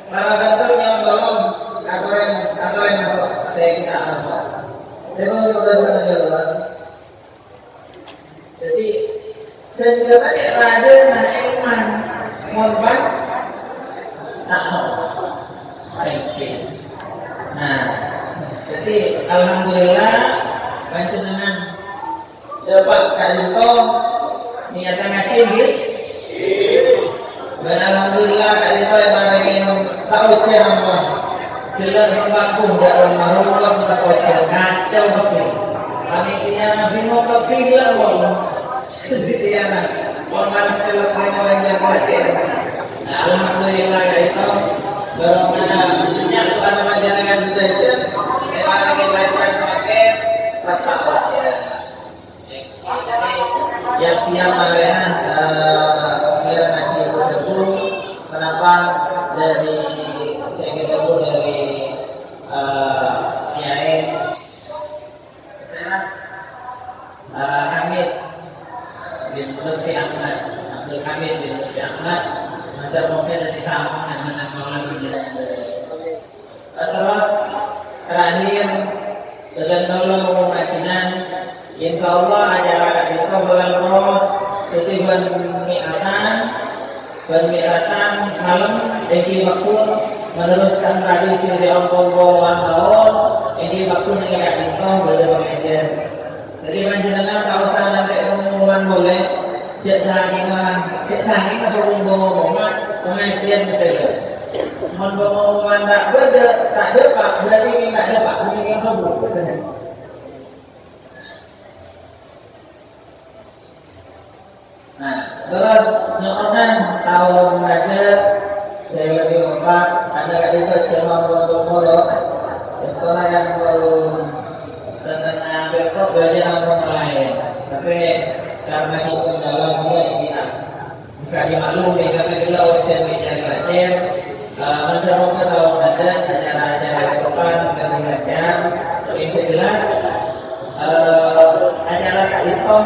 Tarik, Jadi dan rada na iman monpas tak baik. Nah, jadi alhamdulillah panjenengan dapat kalito niatan ngaji gitu. Dan alhamdulillah kalito yang bagi tahu cerama jelas kampung dalam marullah pas wajar kacau tapi kami punya bingung kepikiran wong seditiana wong malas kalau orang yang khawatir. Nah alhamdulillah kalito baru mana banyak pada masyarakat sudah itu memang kita pakai rasa wajar. Yang siap karena biar nanti dulu kenapa dari saya kira dulu dari Kiai saya Hamid bin Lutfi Ahmad Abdul Hamid bin Lutfi Ahmad nanti mungkin dari sama dengan orang berjalan terus terakhir dengan tolong umatnya insya Allah acara itu bulan Ros itu bermiatan malam di waktu meneruskan tradisi yang puluhan tahun ini waktu negara itu boleh mengajar. Jadi panjenengan tak usah nanti pengumuman boleh cek saking sebelum pengumuman pengajian betul. Pengumuman tak ada pak berarti ini tak ada pak ini sebelum. Nah, terus nyokonan tahun ada saya lebih empat ada kali itu cuma mulu sekolah yang baru setengah berprok belajar orang lain tapi karena itu dalam dia kita bisa dimaklumi karena kita ujian belajar mencoba tahun ada acara-acara depan dan belajar tapi jelas acara kaliton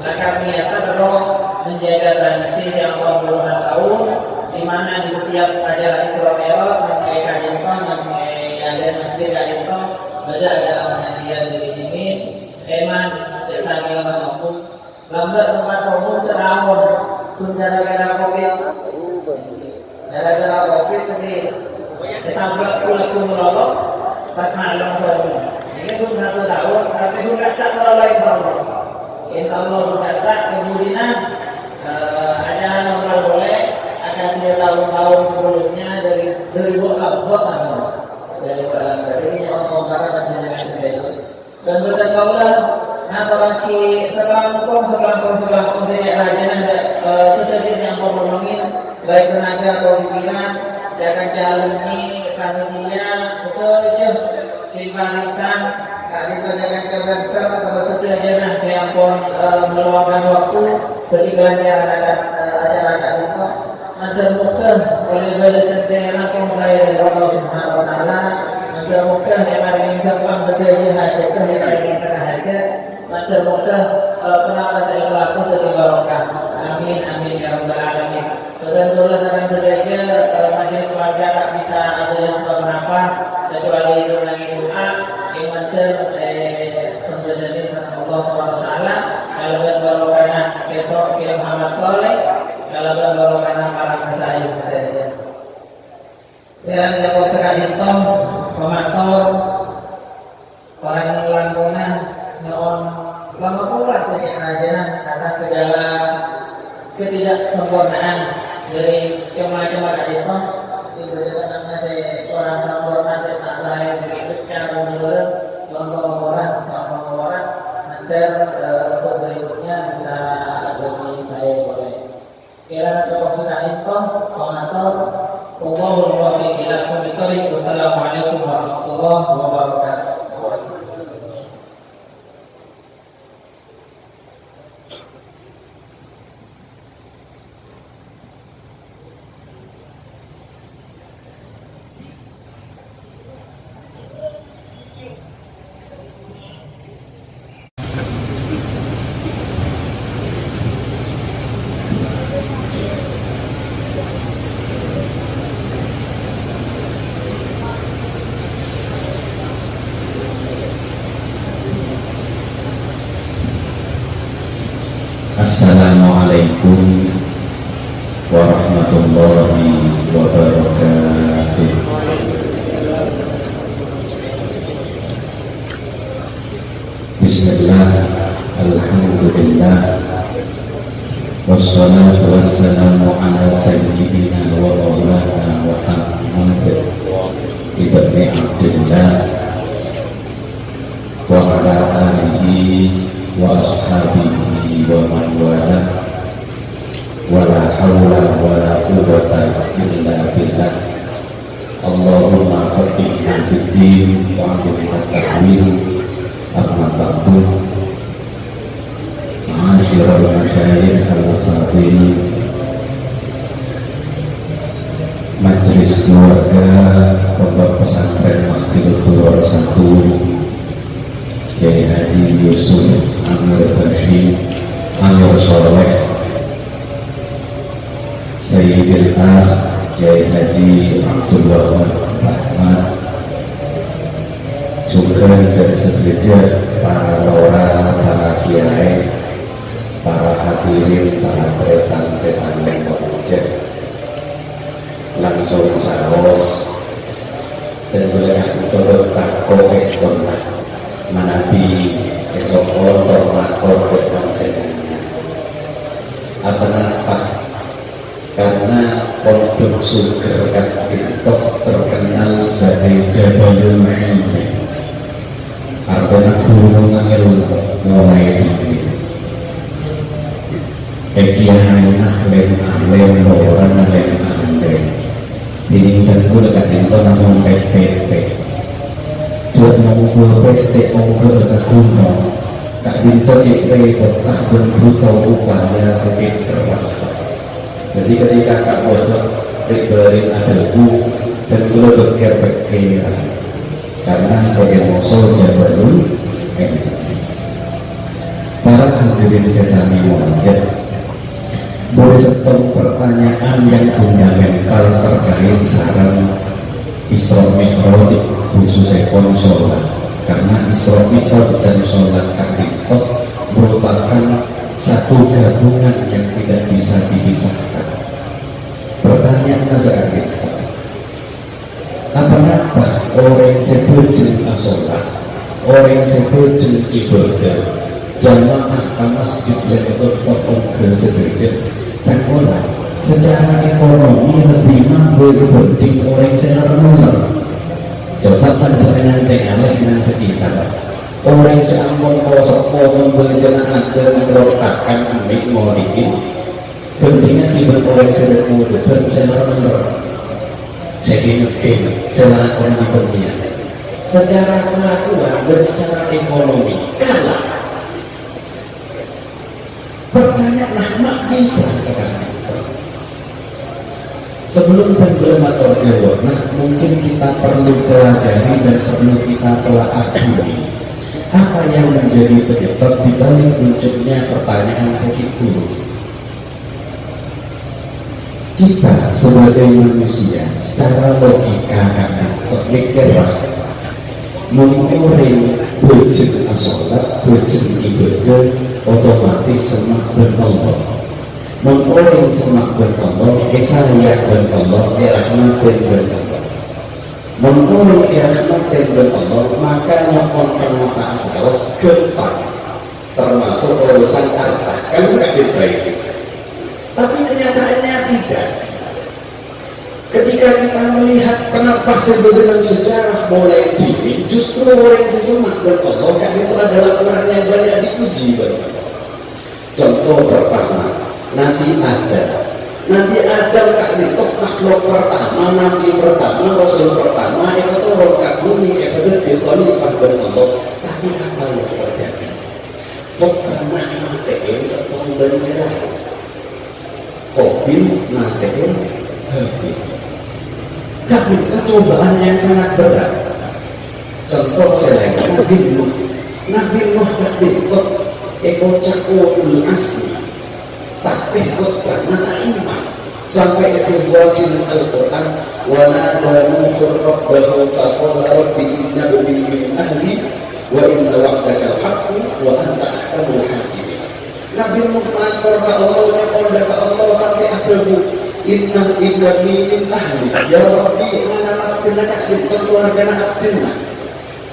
kami akan terus menjaga tradisi yang puluhan tahun di mana di setiap acara Isra Mi'raj sampai kajinton sampai ada masjid kajinton ada acara pengajian dingin eman biasa kita masuk lambat sempat sombong setahun pun gara-gara covid tadi sampai pulang melolok pas malam sombong ini pun 1 tahun tapi pun rasa melolok insya Allah berkasah kemudian acara normal boleh akan dia tahun-tahun sebelumnya dari 2004 dari barang ini yang membahas dengan itu dan bertakwalah apalagi sekelangkung saya raja ada sejenis yang ngomongin baik tenaga atau pikiran jangan jalani panitia betul simpatisan kali itu dengan kebersihan atau setiap jenah saya pun meluangkan waktu bagi kelancaran acara itu agar mungkin oleh balasan saya langsung saya dari Allah Subhanahu Wa Taala agar mungkin yang hari ini gampang setiap hajat itu yang ingin tengah hajat agar mungkin kenapa saya melakukan setiap barokah amin amin ya rabbal alamin dan dulu sekarang saja majelis warga tak bisa ada sebab kenapa kecuali itu lagi doa yang mantel sebenarnya sama Allah SWT kalau berbarokah besok ke Muhammad Soleh kalau berbarokah para masyayikh saja dan yang sekali itu pemantau orang langgungan nyon lama pula saja aja atas segala ketidaksempurnaan dari cuma-cuma kali itu karena saya orang sempurna saya tak lain sedikit cara menurut orang nanti untuk berikutnya bisa bagi saya boleh kira cukup sekali itu pengatur Allahul muwaffiq ila aqwamit thoriq. Wassalamualaikum warahmatullahi wabarakatuh. Assalamualaikum warahmatullahi wabarakatuh. Bismillah, alhamdulillah, wassalatu wassalamu ala sayyidina wa maulana Muhammad ibni Abdillah wa ala alihi wa ashabihi wa man wala wa la hawla wa la quwwata illa billah. Allahumma faqihna fid din wa 'allimna at-ta'wil. Amma ba'du. Ma'asyiral masyayikh al-asatidz, majelis keluarga Pondok Pesantren Mahfilatul Warsatu Kiai Haji Yusuf Amir Bashir Amir Soleh, Sayyidil Akh Kiai Haji Abdul Wahab Rahmat, juga dari sederajat para lora, para kiai, para hadirin, para tretan sesane wajah, langsung saros dan boleh untuk takut esona menabi esok kotor makor berpanjangannya. Apa? Karena Pondok Suger Katintok terkenal sebagai Jabalul Ilmi, artinya gunung ilmu mulai dini. Ekianah lem orang lem ande. Ini tentu dekat itu namun PPP. Cuma mengukul PT mengukul dekat gunung. Kak Bintot itu kotak berbrutal upahnya sedikit terasa. Jadi ketika Kak Bodoh riberin ada bu dan gue berkir-berkir karena saya musuh Jabalul Ilmi. Para hadirin sesami wajah, boleh satu pertanyaan yang fundamental terkait saran Isra Mi'raj khususnya sholat, karena Isra Mi'raj dan sholat Katintok merupakan satu gabungan yang tidak bisa dipisahkan. Pertanyaannya saat itu, apa orang sebujeng sholat, orang sebujeng ibadah, jamaah ke masjid yang betul-betul sederajat cangkola secara ekonomi lebih mampu dibanding orang senar-menar. Coba panjenengan tengah dengan sekitar orang seampun kosok ngomong berjenaan dengan rotakan ambil mau dikit pentingnya kibat orang senar-menar dan senar-menar segini selakon di dunia secara pengakuan dan secara ekonomi kalah. Pertanyaanlah, mak bisa sekarang. Sebelum tenggelam atau jawab, mungkin kita perlu pelajari dan perlu kita telah akui apa yang menjadi penyebab dibalik munculnya pertanyaan segitu. Kita sebagai manusia secara logika mikirlah mengoreng bujeng sholat, bujeng ibadah otomatis semak bertolong. Mengoreng semak bertolong, saya bertolong, rahmatin bertolong. Mengoreng rahmatin bertolong, maka nyokon karena tak salos getah, termasuk urusan harta, kan sakit baik. Tapi kenyataannya tidak. Ketika kita melihat kenapa sebenarnya sejarah mulai dini, justru orang sesemak bertolong, kan itu adalah orang yang banyak diuji. Contoh pertama, Nabi Adam Kak Ditok makhluk pertama, Nabi pertama, Rasul pertama, itu tuh rokat bumi, itu khalifah bertolong. Tapi apa yang terjadi? Kok pernah matein setahun dan serah? Kobil matein habis. Tapi cobaan yang sangat berat. Contoh selain Nabi Nuh Kak Ditok eko cakul asli tapi karena iman sampai itu wakil Al-Quran wa nada nuhur rabbahu faqala rabbi inna min ahli wa inna wa'daka al-haqqu wa anta ahkamul hakimin. Nabi mengatur ke Allah, nyakol ke Allah sampai akhirnya inna ibni min ahli ya Rabbi ana abdina abdin keluarga abdina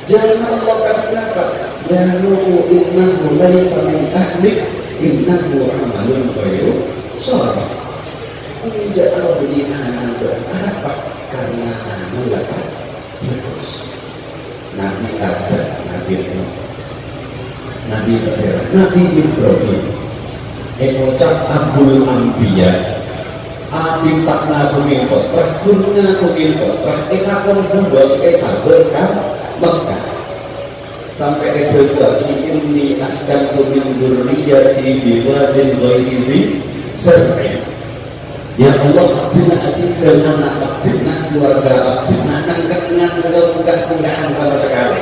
jangan Allah kata ya nuhu innahu laysa min ahli innahu amalun ghairu shalih. Tidak Allah beri anak berapa karena anak bagus. Nabi Adam, Nabi Nuh, Nabi Mesir, Nabi Ibrahim, ekocak Abdul Anbiya, Abi takna kumil kotrah, kurna kumil kotrah, ekakon bumbang esaberkan Mekah. Sampai ekor lagi ini askan kumil durriyati biwadin ghairi serta. Ya Allah, abdina adikkan anak abdina, keluarga abdina, angkatkan segala keunggahan sama sekali.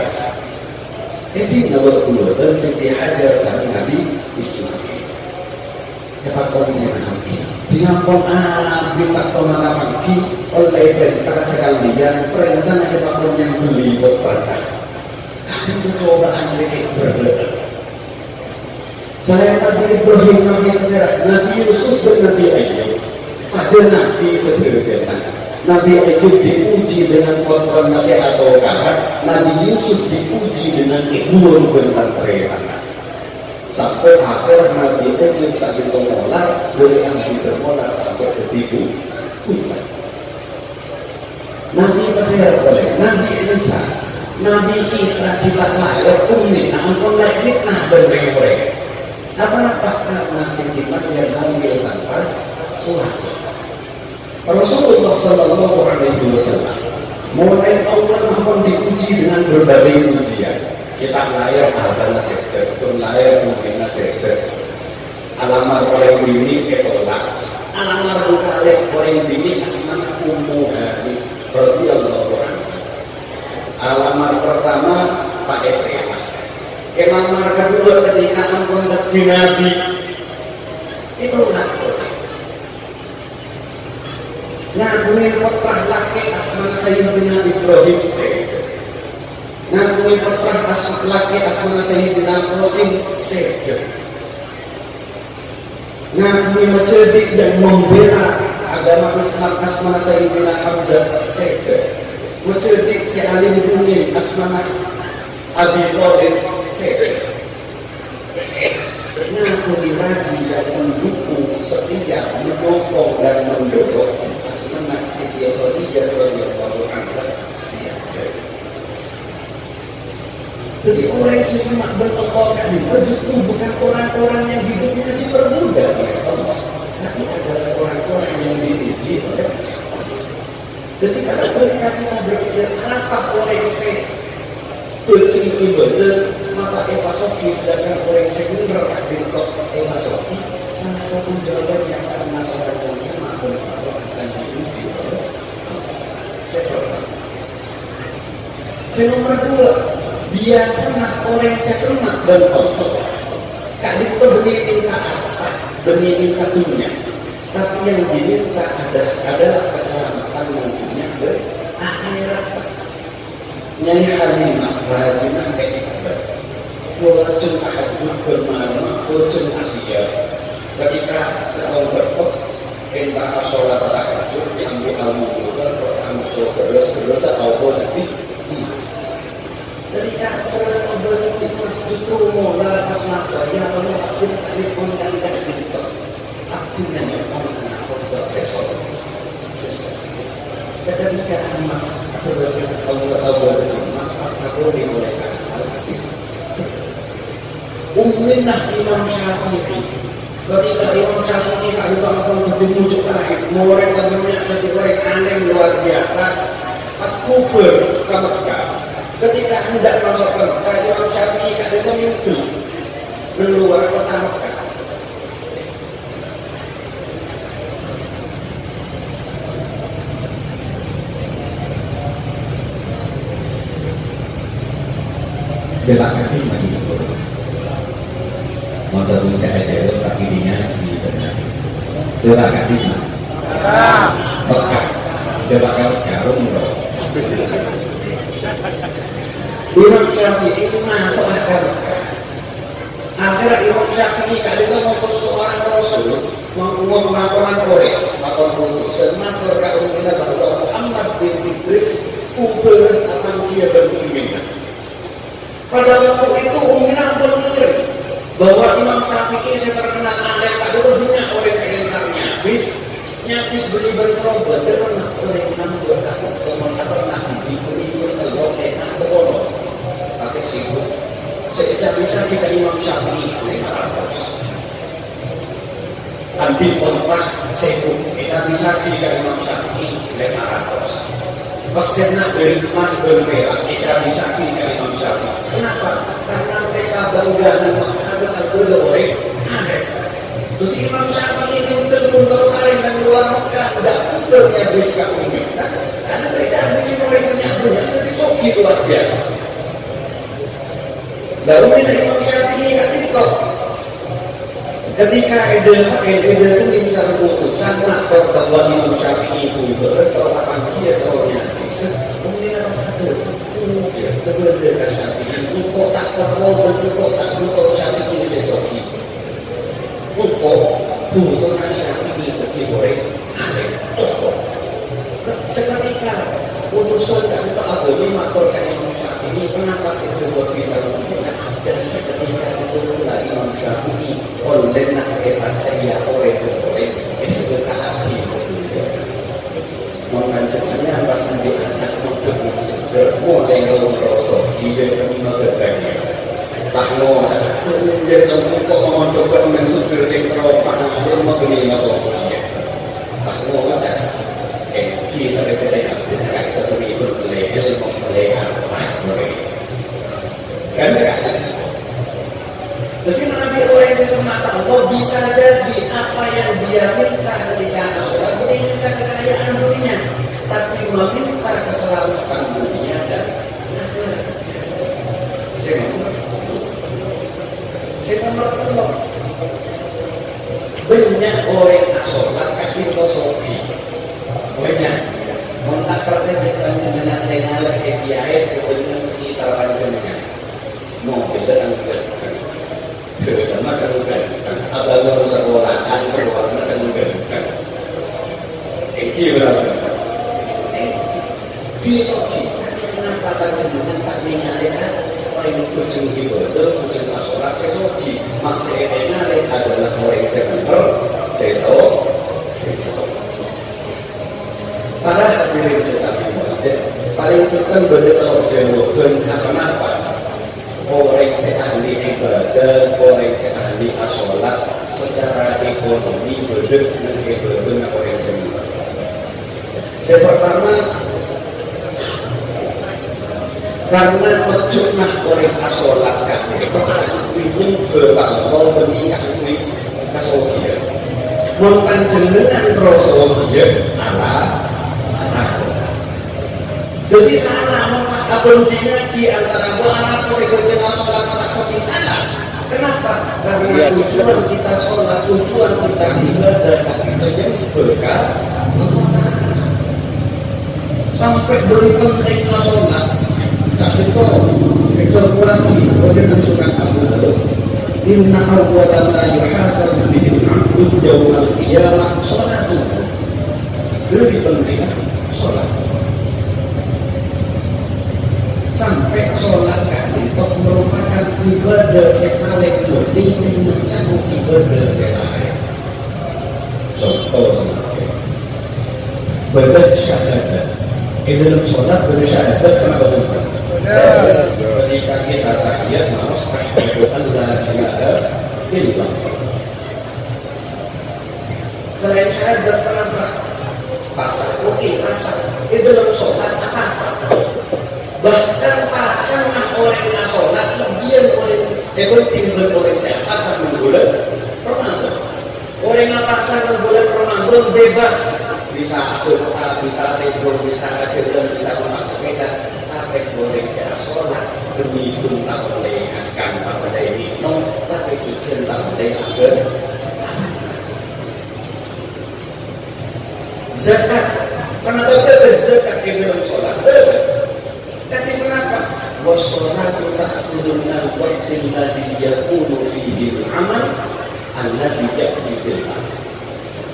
Ini nomor 2 dan Siti Hajar saat Nabi Ismail. Dapat poinnya Nabi. Dinampun kita kemana pagi oleh perintah sekalian perintah dapat yang beli berkata. Kami percobaan sedikit berbeda. Saya Nabi Ibrahim, Nabi Mesir, Nabi Yusuf dan Nabi Ayub. Ada Nabi sederhana. Nabi Ayub diuji dengan kontrol nasihat atau kabar. Nabi Yusuf diuji dengan ikhwan tentang perintah. Sampai akhir Nabi Ayub tak ditolak, boleh Nabi termolar sampai ketipu. Nabi Mesir boleh, Nabi Isa, Nabi Isa tidak layak umni, namun kalau fitnah dan mereka. Apa-apa karena sentimen yang hamil tanpa suatu. Rasulullah Sallallahu Alaihi Wasallam mulai Allah pun diuji dengan berbagai ujian. Kita lahir ada sektor, pun lahir mungkin sektor. Alamar orang bini ketolak, alamar bukalik orang bini asman umuhani. Berarti Allah Quran. Alamar pertama pakai tema. Alamar kedua ketika ampun jadi Nabi itu nak. Ngakuin putra laki asmana Sayyidina Ibrahim Sayyid. Ngakuin putra laki asmana Sayyidina Qasim Sayyid. Ngakuin mencerdik dan membela agama Islam asmana Sayyidina Hamzah Sayyid. Mencerdik si alim dunia asmana Abi Thalib Sayyid. Ngakuin rajin dan mendukung setia, mendukung dan mendukung asmana Siti Khadijah radhiyallahu anha siapa. Jadi orang yang sesemak bertokokan itu justru bukan orang-orang yang hidupnya dipermudah oleh Allah, tapi adalah orang-orang yang diuji oleh Allah. Ketika mereka berpikir apa orang yang kucing ibadah maka epasoki sedangkan orang sekunder dintok epasoki salah satu jawaban yang akan masyarakat yang semak berkata akan diuji oleh saya nomor 2 biasanya orang saya semak dan Allah kak itu diminta apa diminta dunia tapi yang diminta adalah keselamatan nantinya berakhirat. Nyai Halimah rajinah kayak sahabat wajib tahajud bermalam wajib Asia ketika setahun berkot entah sholat tahajud sampai al-mu'udhar berdosa atau nanti emas ketika terus berdosa emas justru modal pas mata ya Allah abdin telefon kali-kali gitu abdin yang anak kodok sesol seketika emas terus Allah emas pas aku dimulai asal Umminah Imam Syafi'i ketika Imam Syafi'i kali kalau ditunjuk terakhir orang temannya jadi orang aneh luar biasa pas kubur ke Mekah ketika hendak masuk ke Mekah Imam Syafi'i kali menyusul keluar kota Mekah belak kaki maju ke turun masa pun saya jauh kakinya di benar belak kaki maju Mekah coba kau karung dong Imam Syafi'i itu masuk akal kira Imam Syafi'i kali itu mau seorang Rasul mau melakukan korek atau putusan matur kalau kita bahwa Muhammad bin Idris kubur akan dia berpimpinan. Pada waktu itu Uminah benar bahwa Imam Syafi'i saya terkenal alim tak ada banyak orang sekitarnya habis beli berserobot dia pernah orang 6 tahun atau nak dibeli telur enak sekolah pakai sibuk sekejap bisa kita Imam Syafi'i 500 ambil kontrak sibuk sekejap bisa kita Imam Syafi'i 500 pesen nak beri emas bermerah sekejap bisa kita Imam Syafi'i. Kenapa? Karena mereka bangga dan mengatakan orang ada. Jadi Imam Syafi'i ini betul-betul terkait dan luar Mekah tidak betul yang bisa meminta. Karena terjadi si mereka punya jadi soki luar biasa. Lalu kita Imam Syafi'i ketika ide itu bisa keputusan atau bahwa Imam Syafi'i itu atau apa dia tahunya bisa mungkin apa satu kebenaran Syafi'i untuk tak perlu bentuk tak bentuk Syafi'i sesoki untuk kebutuhan Syafi'i boleh ada contoh seketika putusan tak untuk agama maturkan Imam Syafi'i kenapa sih berbuat bisa begitu dan seketika itu pula Imam Syafi'i oleh nasihat saya orang seketika hati mengajarnya pas nanti anak untuk seger mulai ngerosok dia kami bertanya tak mau dia cuma kok memandangkan dengan seger yang teropak dia mau beli masuk dia tak mau macam kita bisa dengar kita beri berlehel memperlehan kan jadi Nabi orang yang semata Allah bisa jadi apa yang dia minta ketika sholat bukan minta kekayaan dunia tapi meminta keselamatan dunia dan akhirat. Saya mau banyak orang yang sholat kaki sofi banyak mentak percaya sebenarnya dengan KPI sebenarnya sekitar panjangnya mobil dan terutama kerugian abang sekolahan kerugian ini berapa? Filosofi kenapa kan sebenarnya tak menyalahkan orang ujung ibadah ujung sholat sesoki maksudnya adalah orang sebentar sesok para hadirin sesama paling cerita benar jauh kenapa orang ahli ibadah, orang ahli sholat secara ekonomi berdek dengan ibadah orang semua. Yang pertama karena kecunah orang sholat kan itu berbangkau meningkat kesohian mempanjenengan rosohian ala jadi salah mengkastabun di antara dua anak kesegajan sholat anak sholat salah. Kenapa? Karena tujuan kita sholat, tujuan kita ibadah, kita yang berkah sampai beri penting sholat. Tak itu kurang lebih bagaimana surat Abu Dawud. Inna awwala ma yuhasabu bihi al-'abdu yawmal qiyamah sholatuhu. Lebih penting sholat. Sampai sholat itu merupakan ibadah sekali murni yang mencakup ibadah sekali. Contoh seperti bersyahadat. Dalam sholat bersyahadat kenapa bukan? Ketika kita tahiyat harus asyhadu an la ilaha illallah. Selain syahadat kenapa? Pasal, oke pasal. Dalam sholat apa pasal? Bahkan para sangat orang yang sholat lebih orang penting beroleh siapa sampai bulan Ramadan. Orang yang paksa bulan Ramadan bebas bisa akutah, bisa tidur, bisa kajian, bisa memasuk sepeda. Tapi boleh siapa sholat demi itu tak boleh akan pada ini non tapi juga tak boleh akan zakat. Karena zakat di dalam sholat. Tapi kenapa? wassalatu ta'khudhu minal waqti alladhi yakunu fihi al-amal alladhi ya'ti fil amal.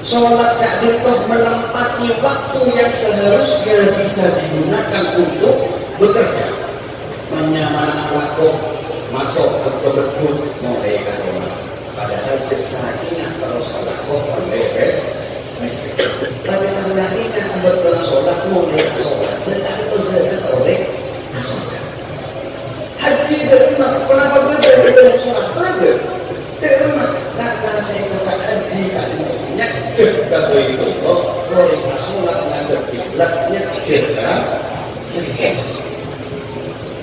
Sholat itu menempati waktu yang seharusnya bisa digunakan untuk bekerja. Menyamana laku masuk ke kebun mulai ke rumah. Padahal saya ingat kalau sholat kok beres. Tapi karena ingat berkenan sholat mulai ke sholat. Tetapi itu saya oleh sholat. Haji dari rumah. Kenapa beda dengan sholat? Beda. Dari rumah. Karena saya ucap haji kali ini. Nyajek kata itu kok boleh sholat ngadep kiblat nyajek kan?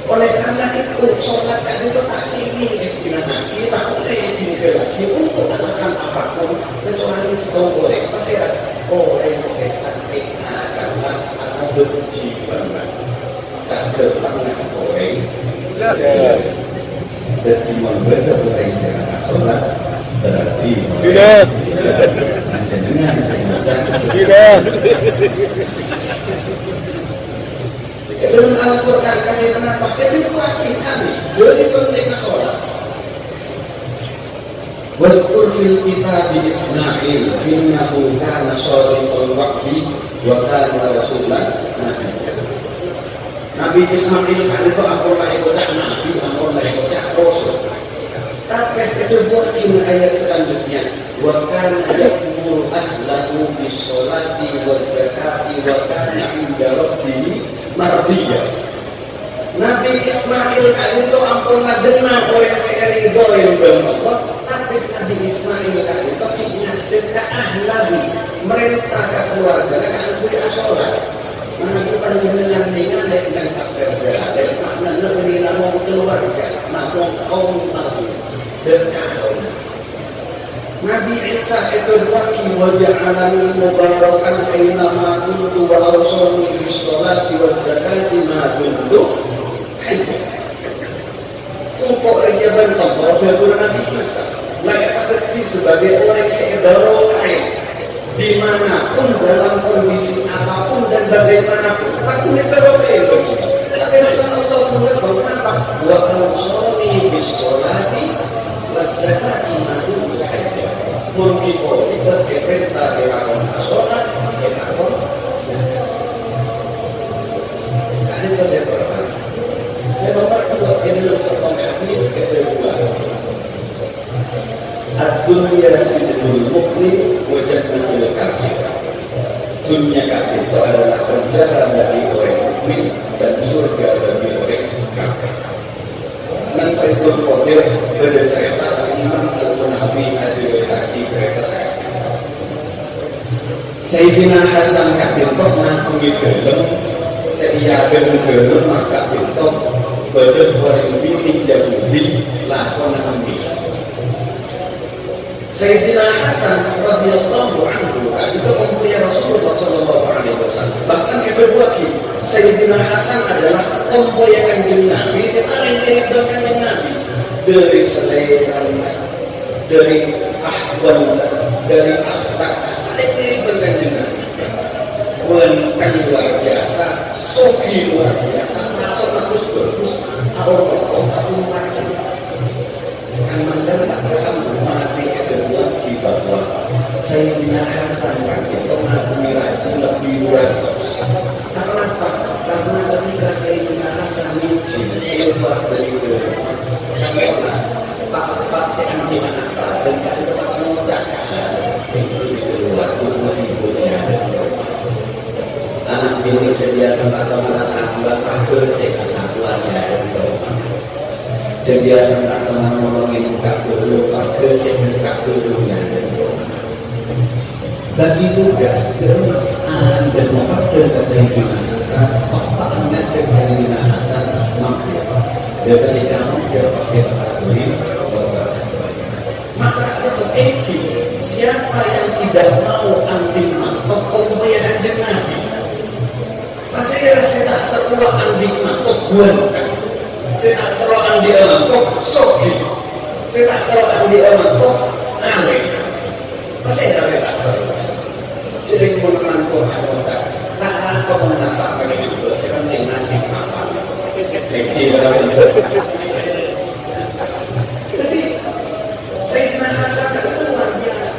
Oleh karena itu sholat kan itu tak ini kita boleh juga lagi untuk alasan apapun kecuali setahun boleh pasti orang sesatik karena atau benci banget cakap banget orang jadi membeda orang yang sholat berarti tidak jenengan tidak dalam Al-Quran kami pernah pakai itu pakai sami jadi pentingnya sholat. Waskur fil kitab Ismail innahu kana shaliqul waqti wa kana rasulan Nabi Ismail kan itu ampun ikut nabi ampun ikut rasul. Tapi kedua ini ayat selanjutnya wa kana ya'muru ahlahu bis sholati waz zakati wa kana 'inda rabbih mardiyah. Nabi Ismail kan itu ampun dengar oleh saya ridho yang Allah. Tapi Nabi Ismail kan itu ngajak ke ahlahu merintah ke keluarga kan kuwi sholat. Nanti panjenengan ningali dengan tafsir jalan makna nabi lamun keluarga namun kaum nabi dan Nabi Isa itu berwaki waja'alani mubarakan aina ma kuntu wa awsani bis sholati waz zakati ma kuntu hayya. Pokok jaban Allah dari Nabi Isa layak terjadi sebagai orang yang seedaro kain dimanapun dalam kondisi apapun dan bagaimanapun aku seedaro kain begitu. Tapi Rasulullah menjawab kenapa? Wa awsani bis sholati waz zakati ma kuntu hayya. Mungkin kita diperintah melakukan sholat, melakukan zakat. Karena itu saya berkata, saya memperkuat ini dalam sebuah hadis kedua. Ad-dunya sijnul mukmin wa jannatul kafir. Dunia kafir itu adalah penjara bagi orang mukmin dan surga bagi orang kafir. Dan Faidul Qadir pada cerita Imam Al-Munawi Al-Bayhaqi cerita saya Sayyidina Hasan Kabintoh nanti gelem sediakan gelem maka Kabintoh pada orang pilih Yahudi lakon ambis. Sayyidina Hasan radhiyallahu anhu itu mempunyai Rasulullah sallallahu alaihi wasallam. Bahkan yang berbagi Sayyidina Hasan adalah mempunyai Kanjeng Nabi, paling mirip dengan Kanjeng Nabi dari seleranya, dari ahwal, dari akhlak, paling mirip dengan Kanjeng Nabi. Bukan luar biasa, sogi luar biasa, masuk bagus, Allah kasih marah. Kan mandang tak bersama mati kedua di bawah Sayyidina Hasan kan itu mengagumi raja lebih luar biasa. Kenapa? Karena ketika Sayyidina Hasan izin keluar dari rumah Pak saya ambil anak dan itu pas mengucap itu keluar itu musibahnya anak bini sediasa tak tahu merasa akurat takut saya keluarnya sediasa tak pernah nolongin buka dulu pas kesek buka dulunya bagi tugas dan memakai kesayangan Hasan bapak ngajak Sayyidina Hasan mampir dan ketika mampir pas kita takuri masa itu siapa yang tidak mau ambil mangkok pembayaran Nabi saya tak teruak ambil mangkok bukan saya tak teruak ambil mangkok sogi saya tak teruak ambil mangkok aneh saya tak teruak jadi meneman Quran tak apa pun tak sampai juga sekarang nasib apa Jadi Sayyidina Hasan itu luar biasa.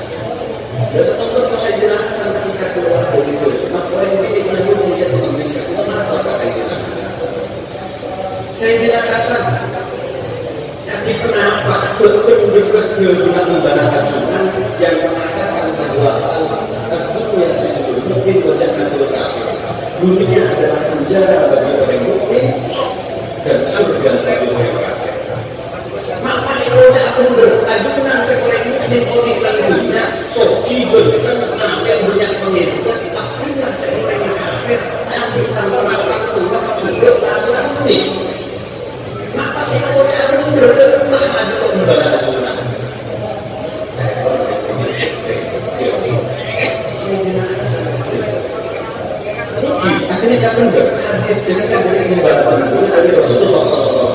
Dan setonton kalau Sayyidina Hasan ketika keluar dari itu, maka orang yang bikin lagu bisa tuliskan itu kenapa Sayyidina Hasan? Sayyidina Hasan jadi kenapa betul-betul dengan membaca Quran yang mengatakan bahwa dunia sejujurnya mungkin jangan kafir. Dunia adalah penjara bagi orang mukmin dan surga bagi orang kafir. Maka kalau aku beradunan seorang mukmin di dunia, soki berkenaan yang banyak pengikut, akhirnya seorang kafir tapi tanpa makan tulah juga tak tulis. Maka saya aku berkenaan untuk membaca Quran. Akhirnya kita benar hadis dengan dari ibadah dari Rasulullah SAW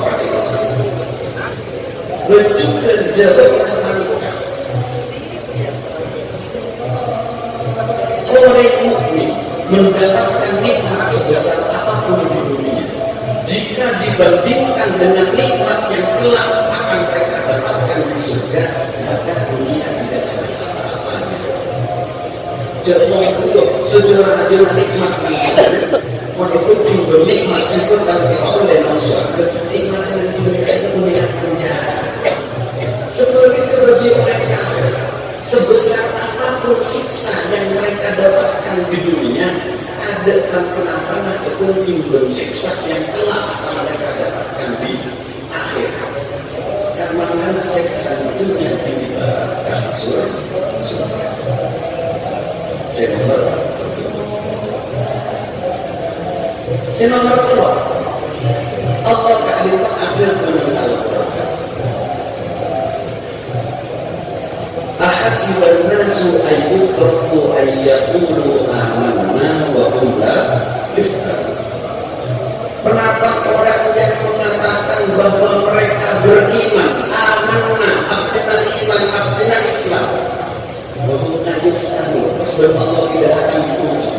menunjukkan jawaban selanjutnya. Orang mukmin mendapatkan nikmat sebesar apapun di dunia, jika dibandingkan dengan nikmat yang kelak akan mereka dapatkan di surga, maka dunia tidak ada apa-apanya. Jangan dulu sejarah nikmat mau itu timbul nikmat syukur dan dioleh dalam surga. Nikmat selanjutnya itu kemudian penjara. Seperti itu bagi orang kafir, sebesar apapun siksa yang mereka dapatkan di dunia, ada pernah itu timbul siksa yang kelak akan mereka dapatkan di akhirat. Karena mana siksa itu yang diibaratkan surga. Saya nomor kedua, apakah itu ada mengenal Al-Quran? Ahasiban nasu ayyutraku ayyakulu amanna wa hum la yuftanun. Kenapa orang yang mengatakan bahwa mereka beriman, amanna, abdina iman, abdina Islam, wa hum la yuftanun, sebab Allah tidak akan diuji.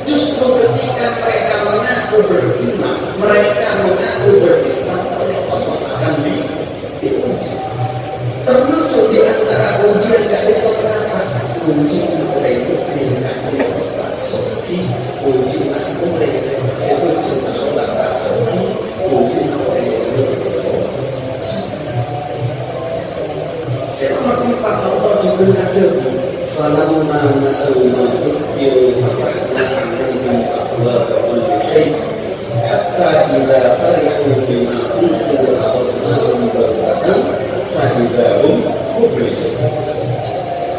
Justru ketika mereka mengaku beriman, mereka mengaku berislam, oleh Allah akan diuji. Termasuk di antara ujian yang itu kenapa? Uji mereka itu meningkatkan tak soki, uji mereka sebut sholat tak soki, uji mereka sebut sholat. Saya mengerti Allah juga ada. Falamma nasuma tukiru fatahna alaihim abwaaba kulli syai' hatta idza farihu bima utiiu akhadnahum baghtatan fa idza hum mublisun.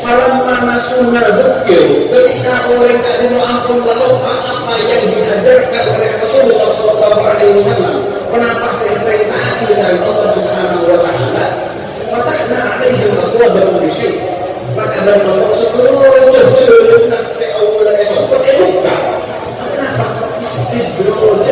Falamma nasuma tukiru, ketika orang tak dino ampun lalu apa yang diajarkan oleh Rasulullah SAW, kenapa saya perintah dari Allah Subhanahu wa taala, fatahna alaihim abwaaba kulli syai', maka dalam Allah seluruh jujur nak seawal esok bukan. Kenapa? Istidroj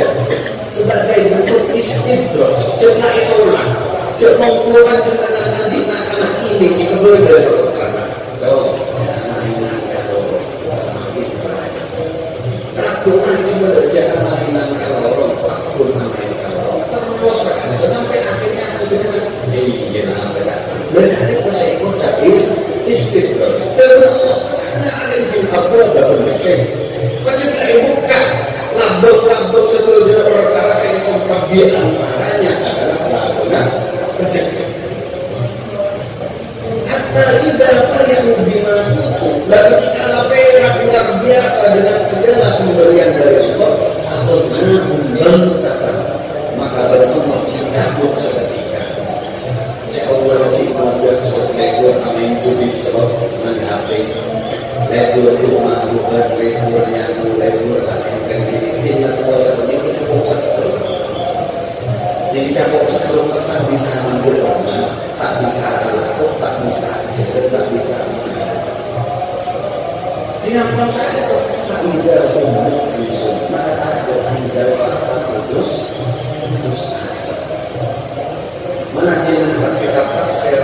sebagai bentuk istidroj. Jangan esolah, jangan mengumpulkan cenderungan di anak ini di kemudian karena jauh jangan mainan kalau makin banyak. Aku nanti mengerjakan mainan kalau orang aku main kalau terus sampai akhirnya menjadi iya apa cakap. Berarti itu saya ikut cadis istiqroj. Dan Allah alaihim abwaaba kulli syai'. Kecuali buka lambung-lambung seluruh perkara yang sempat di antaranya adalah larangan rezeki. Hatta idza farihu bima utu, dan ketika perak luar biasa dengan segala pemberian dari Allah, akhadnahum baghtatan, maka Allah mencabut seketika. Seawal lagi kemudian seekor amin jubis sebab menghaping letur rumah bukan leturnya letur akan tinggal kuasa ini dicabut satu. Jadi cabut satu kesan bisa mengambil orang, tak bisa lakukan, tak bisa jalan, tak bisa. Tidak masa itu tidak umum bisu, maka ada tinggal rasa putus asa. Mana yang berkitab tafsir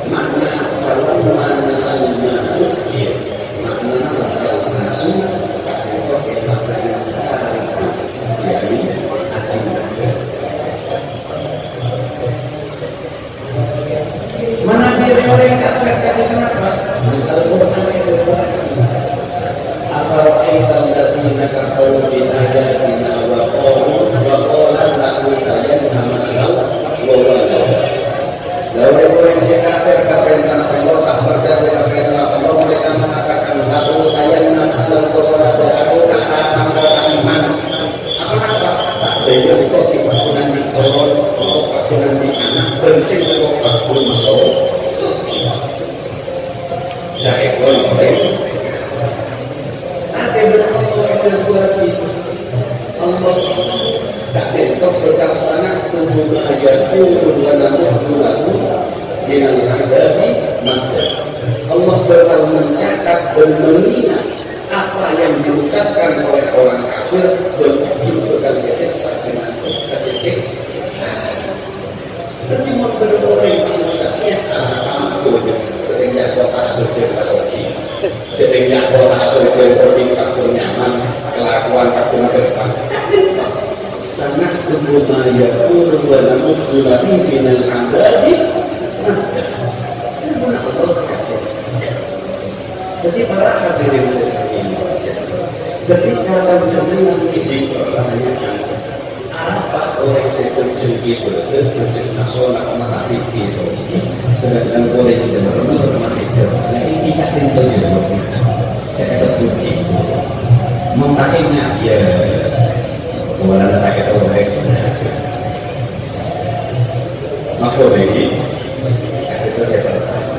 makna falamma nasuna tukir, makna falamma nasuna itu kita pelajari yakni Ada Allah kita buat itu. Allah tak tentok berkata sangat tubuh ayat turun dan namun minal adabi maka Allah bakal mencatat dan mengingat apa yang diucapkan oleh orang kafir dan itu bakal disiksa dengan siksa cecek. Nanti mau orang yang masih mencaksinya aku jadinya kota berjelas lagi jadinya kota berjelas aku nyaman kelakuan aku depan sangat tubuh maya turun dan namun minal adabi jadi para hadirin sekalian, ketika panjenengan ini pertanyaan apa orang sekerja itu berkerja nasional menghadapi itu, sedangkan orang sebenarnya masih terlalu ini tak tentu jawabnya. Saya sebut itu, mengkainya ya, orang tak tahu resnya. Maksud ini, itu saya bertanya.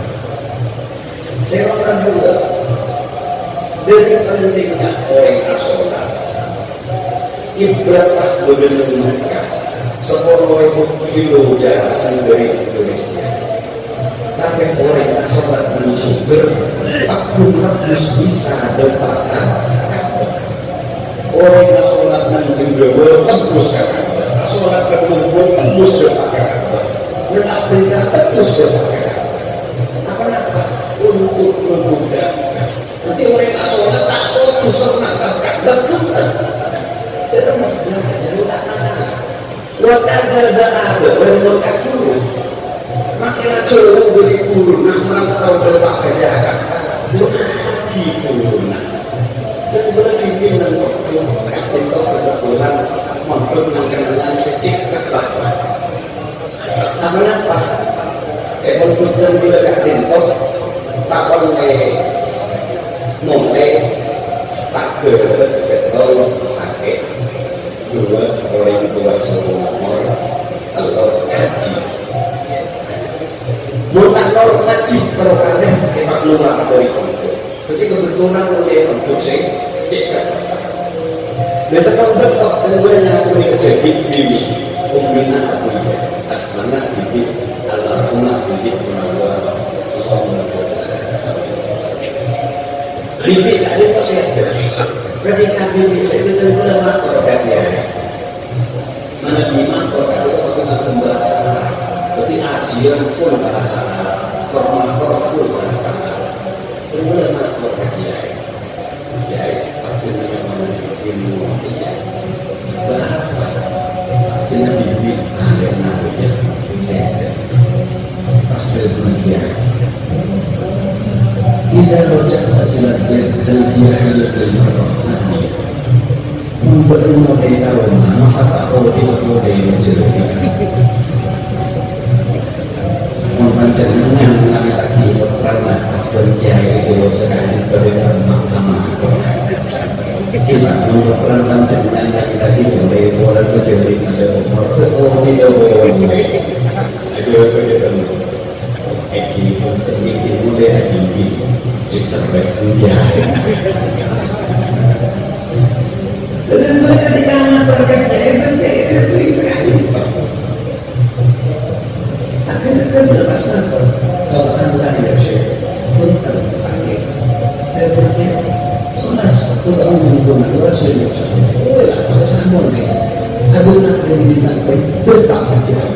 Saya pernah juga dari pentingnya orang nasional ibadah benar mereka 10.000 kilo jalan dari Indonesia tapi orang nasional bersumber harus bisa dapatkan orang nasional menjemur tembus kan nasional berkumpul tembus dapatkan dan Afrika tembus dapatkan apa untuk memudahkan nanti orang nasional takut senang lakukan jangan tak masalah wakil ada orang dulu makin jauh dari guru 6 tahun berpakai Jakarta lagi guru dan berpimpin dan waktu itu kebetulan memperkenalkan secik ketat apa komputer bila tak tintok tak boleh mulai tak setol sakit dua orang tua semua orang atau haji bukan kalau haji terkadang kita keluar dari komputer jadi kebetulan oleh komputer cek biasa kalau betok dan gue nyatu di kejadian bibi umbina aku ya asmana bibi almarhumah bibi menawar Allahumma bibi tadi itu saya ketika bibi saya betul-betul makor kan dia mana di makor kan itu kita pembahasan jadi ajian pun bahasa makor pun bahasa betul-betul makor kan dia ya artinya mana ilmu dia berapa artinya bibi ada namanya saya pas berbulan إذا رجعت إلى البيت هل هي حية المرأة ثانية memberi model rumah masa tak tahu dia model jadi mempanjangnya mengenai lagi pertama pas berkiai itu sekali berikan makna kita memperperan panjangnya lagi tadi mulai orang kecil ada umur itu Eki untuk bikin mulai lagi cecerek dia. Dan mereka di kamar terkait itu sekali. Akhirnya kan berlepas nafas. Kalau anda yang syekh, pun terpakai. Dan berarti, sonas kita menggunakan bahasa Indonesia. Oh lah, terus sambung ni. Aku nak jadi bintang tetap kita.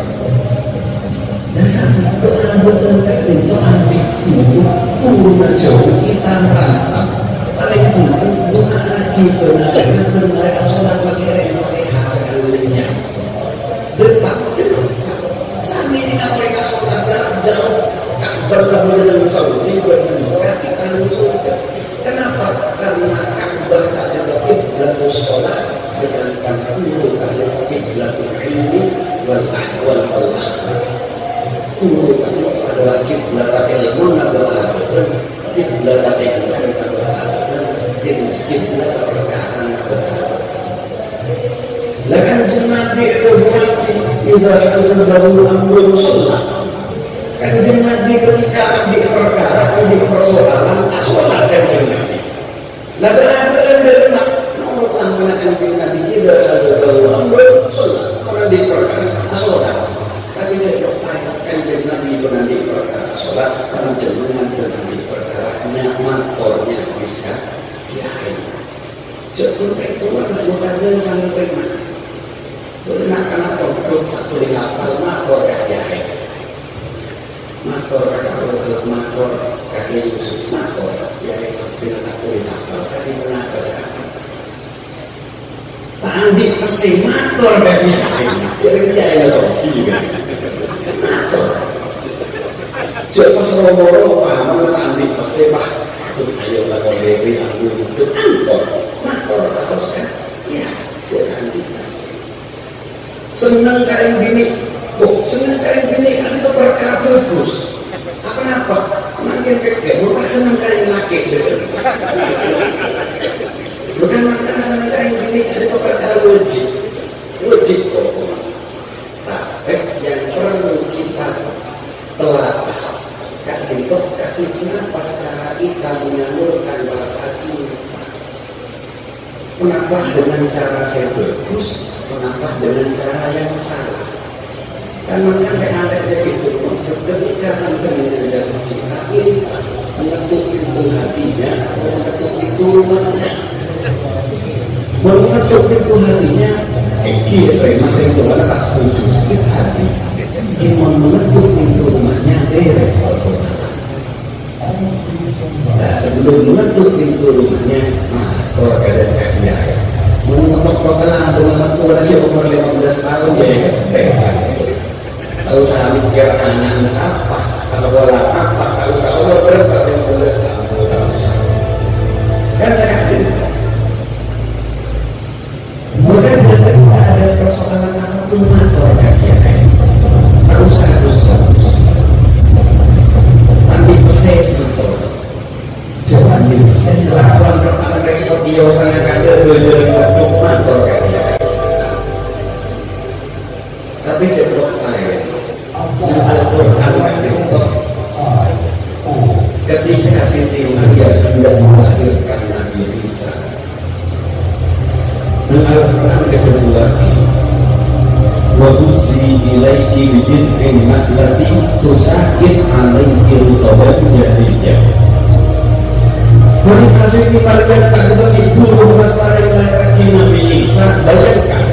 Dasar betul-betul itu antik itu kurang jauh kita merantau paling buruk doa lagi benar mereka sholat pakai Al-Fatihah sekalinya depan itu sambil mereka sholat jauh bertemu dengan Saudi berarti kalau surga kenapa? Karena Ka'bah tak ada kiblatus sholat sedangkan guru ada kiblatul ilmi wal ahwal wal akhlaq guru itu adalah kiblat ilmu adalah kiblat ilmu adalah kiblat perkataan adalah. Lakan jemaat itu berarti idah hasabahu amrun sholat. Kan jemaat ketika di perkara di persoalan sholat kan jemaat. Lakan kanjeng Nabi ida azalul amr sholat orang di perkara sholat tapi jadi kanjeng Nabi itu nanti perkara sholat kanjeng Nabi nanti perkara motornya bisa diakhiri jatuh itu bukan sampai mana benar karena produk tak boleh hafal motor diakhiri motor kakak motor kakek Yusuf motor diakhiri bila tak boleh hafal kakek pernah baca tak ambil mesin motor diakhiri jadi dia yang soki motor jadi pas romoro paham tak ambil mesin bah ayo lah kau dewi aku untuk motor harus kan ya jangan dikasih senang kalian bini senang kalian bini itu perkara bagus apa semakin kekeh bukan senang kalian laki bukan makna senang kalian bini itu perkara wajib tapi yang perlu kita telah kak bentuk kenapa cara kita menyalurkan rasa cinta kenapa dengan cara saya bagus kenapa dengan cara yang salah kan mengantek-antek saya itu ketika mencerminkan jatuh cinta ini mengetuk pintu hatinya atau mengetuk pintu rumahnya mengetuk pintu hatinya terima Tuhan tak setuju sakit hati mengetuk pintu rumahnya beres kalau nah, sebelum mengetuk pintu rumahnya kalau keadaan kaya mengetuk kenal dengan tua lagi umur 15 tahun ya bebas kalau saya mikir anak siapa sekolah apa kalau saya umur berapa 15 tahun kan saya yakin kemudian tidak ada persoalan apapun motor kaya harus tapi pesan motor jangan dipesan lawan pertama kali audio tanya kaya belajar untuk motor kaya tapi ceplok lain yang Al-Quran itu ketika Siti Maryam hendak melahirkan Nabi Isa dan Al-Quran ketemu lagi wa huzzi ilaiki bijid'in naklati tusakit alaiki rutaban jadiyah ketika Siti Maryam tak begitu melestari melahirkan Nabi Isa bayangkan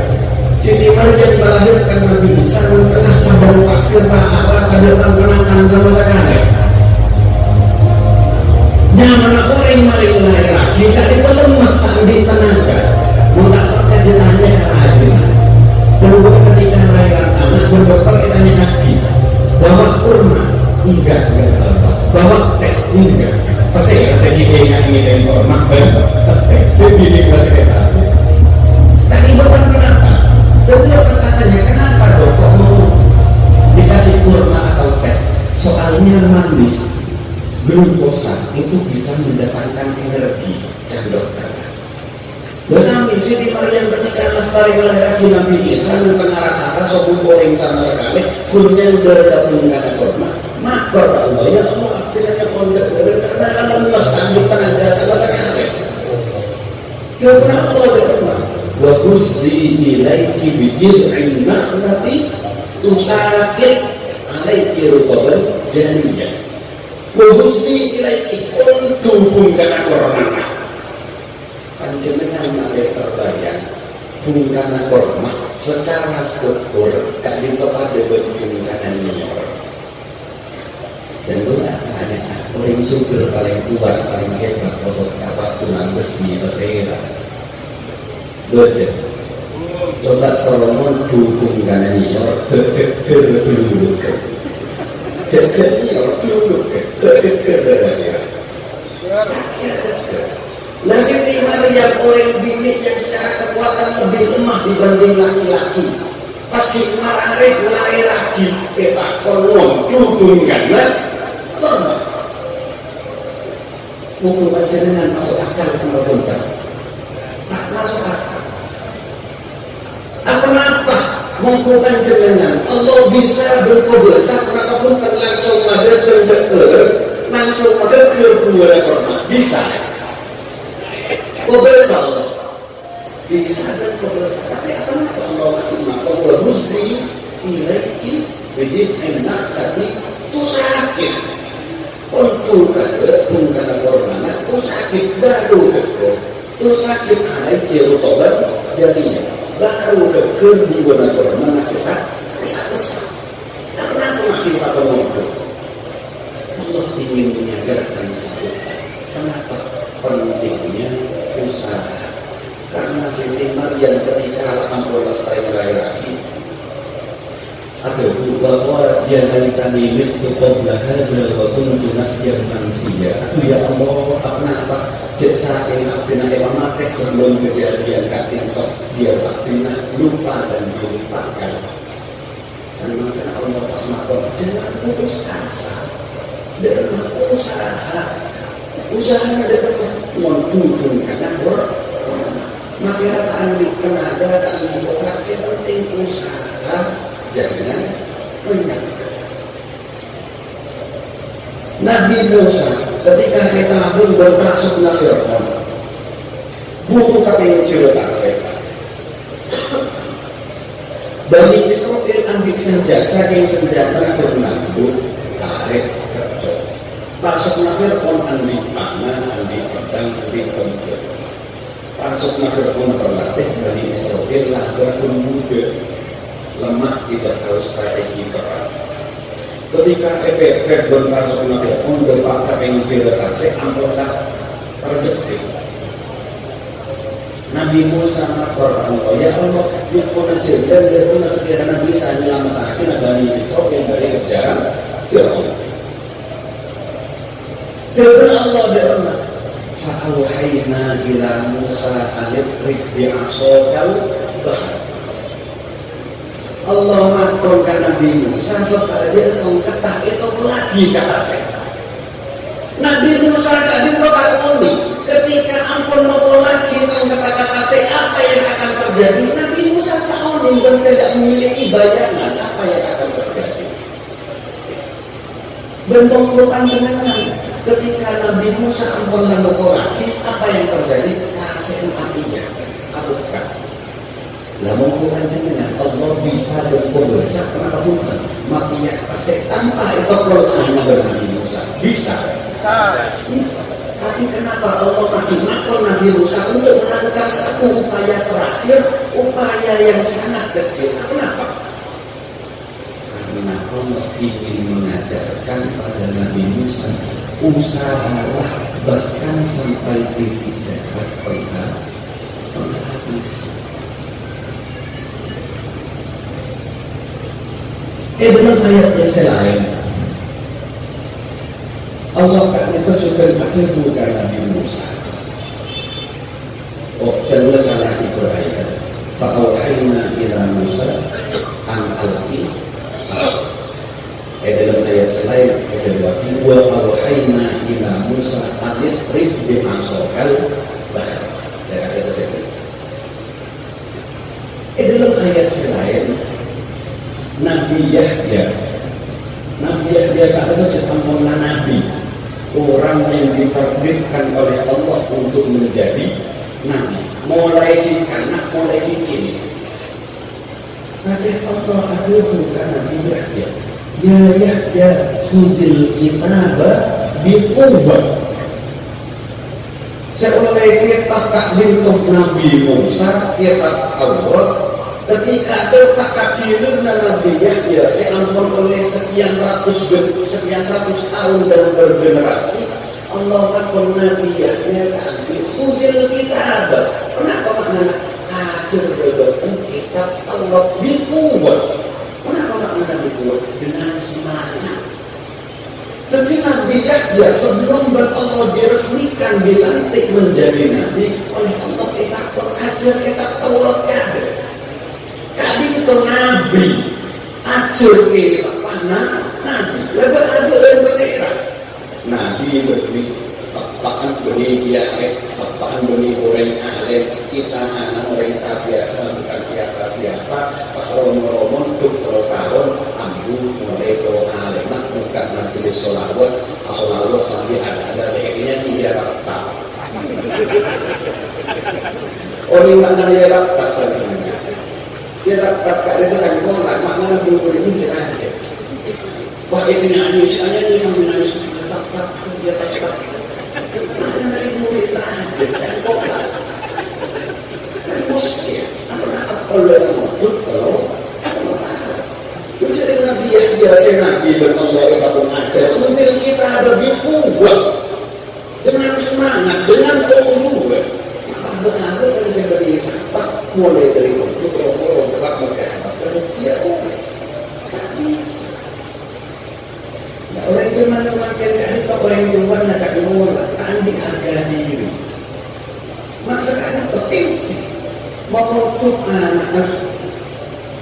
Siti Maryam melahirkan Nabi Isa di tengah padang pasir Sahara tak ada tanah sama sekali. Nyaman orang maring lahir kita itu lemes tak di tenaga, mudah terjadinya kerajinan. Tunggu ketika melahirkan anak berdokter kita nyaki, bawa kurma enggak bawa teh enggak. Pasti saya gini ingin kurma jadi ini kelas kita. Tadi bukan kenapa? Kedua kesannya kenapa dokter mau dikasih kurma atau teh? Soalnya manis, glukosa itu bisa mendatangkan energi, can dokter. Sampai Siti Maryam ketika lestari melahirkan Nabi Isa di tengah rata sobun goreng sama sekali, kunjung bergabung dengan kurma. Makor Allah ya Allah akhirnya kontak karena alam melestari di tengah sama sekali. Karena Allah berkata wa huzzi ilaiki bijid'in nakhlati tusakit alaiki rutaban janiyah wa huzzi ilaiki untung kana korma panjenengan nate terbayang bungkana korma secara struktur gak ditopade bungkana minyak dan gula ada orang super paling kuat paling hebat otot kapak tulang besi pesera betul. Coba Solomon dukung karena nyor dulu jaga nyor dulu nah Siti Maryam orang bini yang secara kekuatan lebih lemah dibanding laki-laki pas kemarin lahir lagi kita kolom dukung karena korma mungkin panjenengan masuk akal kalau tak masuk akal. Kenapa mengkutan jenengan Allah bisa berkuasa kenapa pun langsung ada terdekat langsung ada ke buah korma bisa kok bisa bisa dan terlesak. Tapi apa Allah maka waruzi ilaiki bidit enak tadi tu sakit. Untuk kada tungkana korban tu sakit baru keko. Tu sakit ada kira tobat jadinya baru keke di bulan korban masih sakit. Karena makin pada waktu Allah ingin mengajarkan satu. Kenapa pentingnya usaha? Karena Siti Maryam ketika 18 tahun lagi ada bahwa dia haitani mitu qabla hadza wa kuntu nasiyan mansiya. Ya Allah, apa jasa ini abdina yang mati sebelum kejadian katintok dia abdina lupa dan dilupakan. Dan maka Allah pas makom jangan putus asa dan usaha dari mentujukan karena masyarakat di tenaga dan operasi penting usaha jangan menyangka. Nabi Musa ketika kita bermasuk ke Fir'aun buku kami cerita Bani Israel ambil senjata yang senjata bernambut tarik kerja. Masuk Fir'aun ambil panah, ambil pedang, ambil tombak. Masuk Fir'aun terlatih Bani Israel lahir muda, lemah tidak tahu strategi perang. Ketika efek bermasuk Fir'aun berpakar yang dilatasi anggota terjepit. Nabi Musa makor Allah, ya Allah, ya Allah dan dia pun sekiranya bisa menyelamatkan Bani Israel dari kejaran Fir'aun. Dan Allah berfirman, fa'auhayna ila Musa an-idrib bi'asokal bahar. Allah makorkan Nabi Musa supaya engkau ketah itu lagi kata setan. Nabi Musa tadi berkata ketika ampun mau lagi kata-kata apa yang akan terjadi. Nabi Musa tahu dan tidak memiliki bayangan apa yang akan terjadi. Bentuk-bentukan senangan ketika Nabi Musa ampun mau lagi apa yang terjadi kasih artinya apakah lamun Tuhan jenengan Allah bisa berkuasa kenapa Tuhan makanya kasih tanpa itu perlahan Nabi Musa bisa. Tapi kenapa Allah makor Nabi Musa untuk melakukan satu upaya terakhir, upaya yang sangat kecil? Kenapa? Karena Allah ingin mengajarkan pada Nabi Musa usahalah bahkan sampai titik dapat pernah habis. Dalam ayat yang lain Allah akan menunjukkan pada bukan Nabi Musa. Dan salah itu ayat. Fa'auhayna ila Musa an alqi. Dalam ayat selain ada lagi wa auhayna ila Musa an idrib bi'asokal bahar. Dan ada tersebut. Dalam ayat selain Nabi Yahya kata setampunlah Nabi, orang yang ditakdirkan oleh Allah untuk menjadi Nabi, mulai di kanak, mulai di kini. Tapi Allah ada bukan Nabi Yahya. Ya Yahya khudil kitaba biquwwah. Seoleh kitab takdir Nabi Musa, kitab Taurat. Ketika itu kakak kiri Nabi Yahya seampun oleh sekian ratus tahun dan bergenerasi Allah akan Nabi Yahya ambil khudil kitab. Kenapa maknanya ajar berbatan kitab Allah biquwwah? Kenapa maknanya biquwwah? Dengan semangat. Jadi Nabi Yahya sebelum Allah diresmikan dilantik menjadi Nabi oleh Allah kita ajar kitab Taurat ada. Kali itu Nabi ajar ke mana Nabi lebih ada yang berserak Nabi beri apaan beri kiai apaan beri orang alim kita anak orang biasa bukan siapa-siapa pasal ngomong tuh kalau tahun ambil mulai ke alimat bukan majelis sholawat sampai ada saya kira tidak tahu Orang makna ya tak panjenengan. Dia tak itu canggung lah makna dulu ini saja. Wah itu nangis sambil nangis tak dia tak. Makna itu kita aja canggung lah. Muskil, apa oleh kalau jadi Nabi yang biasa Nabi bertolak apapun aja mungkin kita lebih kuat dengan semangat, dengan ulu apa yang saya beri sampai mulai dari waktu orang telah berkata dan dia tak bisa orang cuman kali orang cuma ngajak ngomong tanding harga diri maksudnya penting mengutuk anak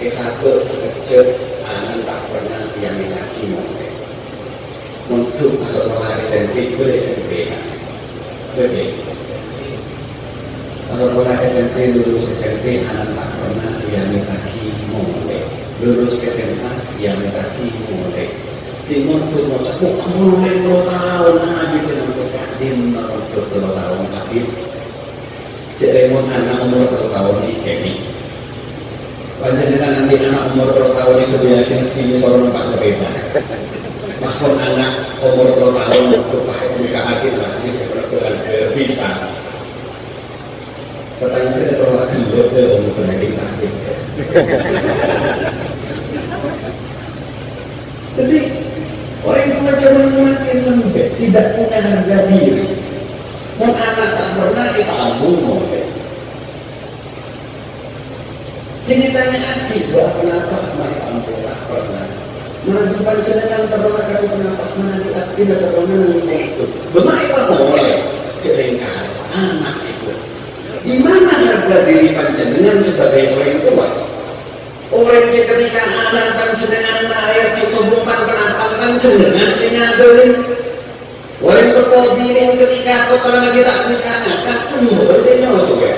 satu sekecil anak tak pernah yang lagi untuk masuk sekolah SMP boleh SMP boleh masuk sekolah SMP lulus SMP anak tak pernah yang lagi mulai lulus SMA yang lagi mulai timur tuh mau mulai 2 tahun habis dengan kadim untuk 2 tahun habis jadi mau anak umur 2 tahun ini panjenengan nanti anak umur 2 tahun itu yakin sini seorang Pak Sepeda mahpun anak umur 2 tahun itu pakai muka akhir lagi seperti bisa pertanyaan kita kalau akan betul untuk pendidikan jadi orang tua zaman semakin lembek tidak punya harga diri mau anak tak pernah tabung ceritanya Aki kenapa mereka ampun tak pernah menanti panjenengan terlalu kali kenapa menanti Aki dan terlalu itu bagaimana boleh ceringkan anak itu di mana harga diri panjenengan sebagai orang tua orang ketika anak panjenengan lahir di sebumpan kenapa panjenengan sinyadorin orang sekolah diri ketika putra kita bisa akan penuh bersenyum juga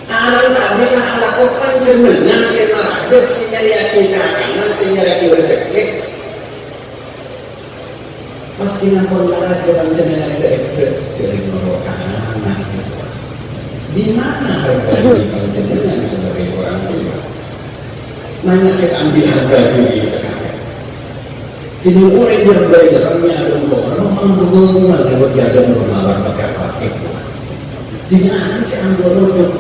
anak tak bisa lakukan jenengan senaraja sinyali kanan sinyali rezeki pasti nampun raja panjenengan itu jadi merupakan anak di mana harga diri panjenengan sebagai orang tua mana saya ambil harga diri sekarang jadi orang jerbai-jerainya ada orang lewat jaga bermalam pakai jadi anak saya ambil untuk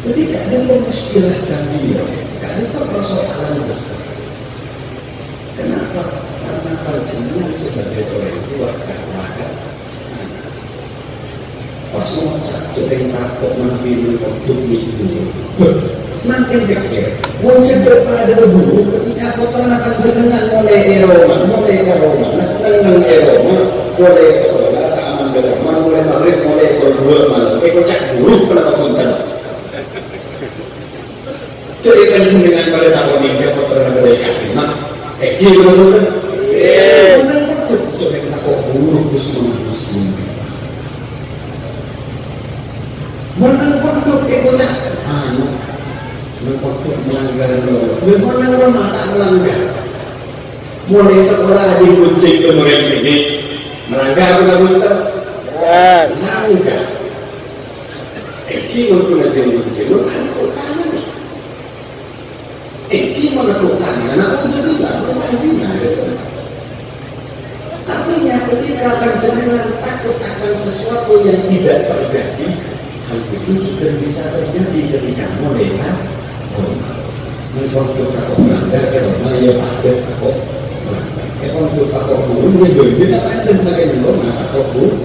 ketika ada muskilah dia karena itu persoalan besar kenapa? Karena panjenengan sebagai orang tua karena pas mau cacing takut mengambil produk itu semakin pikir wujud pada dulu ketika putra panjenengan mulai Eropa mulai mulai sekolah keaman beragama mulai maghrib mulai kedua malam kocak buruk kenapa konten jadi panjenengan pada tahun ini putra mulai kalimat gimana kan konten kocak jadi kita kok buruk terus menang produk kocak untuk melanggar norma. Bagaimana norma tak melanggar? Mulai sekolah aja kucing ke murid ini melanggar betul. Melanggar. Eki untuk aja kucing, aku kanan. Eki melakukan, anak pun jadi nggak masih ada. Artinya ketika panjenengan takut akan sesuatu yang tidak terjadi, hal itu juga bisa terjadi ketika mereka untuk takut melanggar karena ya pakai takut untuk takut burung ya berjudi apa yang terjadi norma takut burung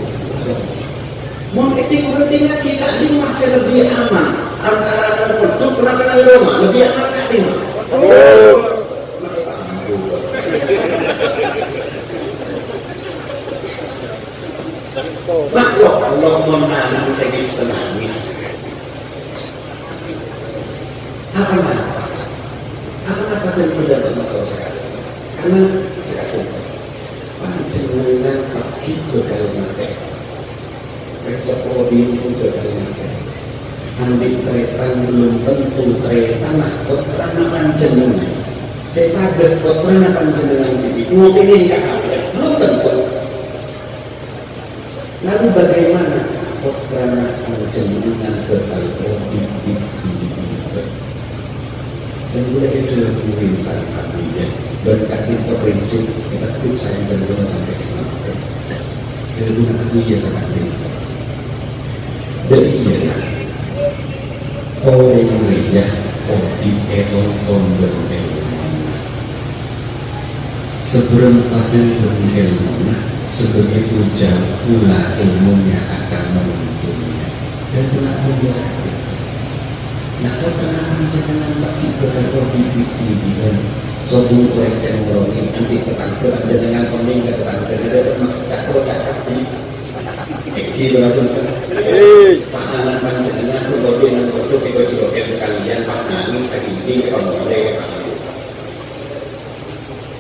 pentingnya kita ini masih lebih aman antara produk kenapa norma lebih aman kan ini mak Allah menahan segi nangis apa terjadi pada Allah sekali karena sekarang panjenengan pergi ke kalimat sekolah itu ke kalimat andi tretan belum tentu tretan putrana panjenengan saya pada putrana panjenengan jadi mungkin ini belum tentu Lalu bagaimana putrana panjenengan berkaloro bibit dan boleh itu mungkin saya ya berkat itu prinsip kita pun saya benar-benar sampai sampai benar-benar aku ya sangat tinggi dan iya orang ya di eton seberapa ilmunya sebegitu jauh pula ilmunya akan menuntunnya dan pula bisa nah kalau kenapa jangan bagi berkata bibit dan sobu kuensen meroni nanti ketangkeran jenengan pening ke ketangkeran ada cakro-cakro di berapa pahanan panjenengan berbagai dan berbagai kejoget sekalian nangis lagi kalau boleh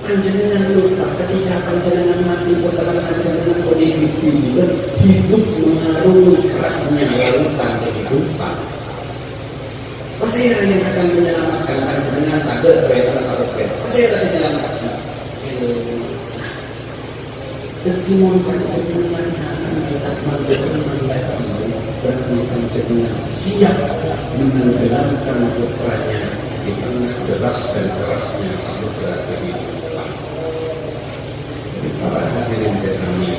panjenengan lupa ketika panjenengan mati putra panjenengan kode hidup mengarungi kerasnya lautan kehidupan. Saya yang akan menyelamatkan panjenengan ada kereta atau kereta. Saya akan menyelamatkan. Tertimun panjenengan akan tetap mendengarkan berarti panjenengan siap menenggelamkan putranya di tengah deras dan kerasnya samudra kehidupan. Para hadirin sesami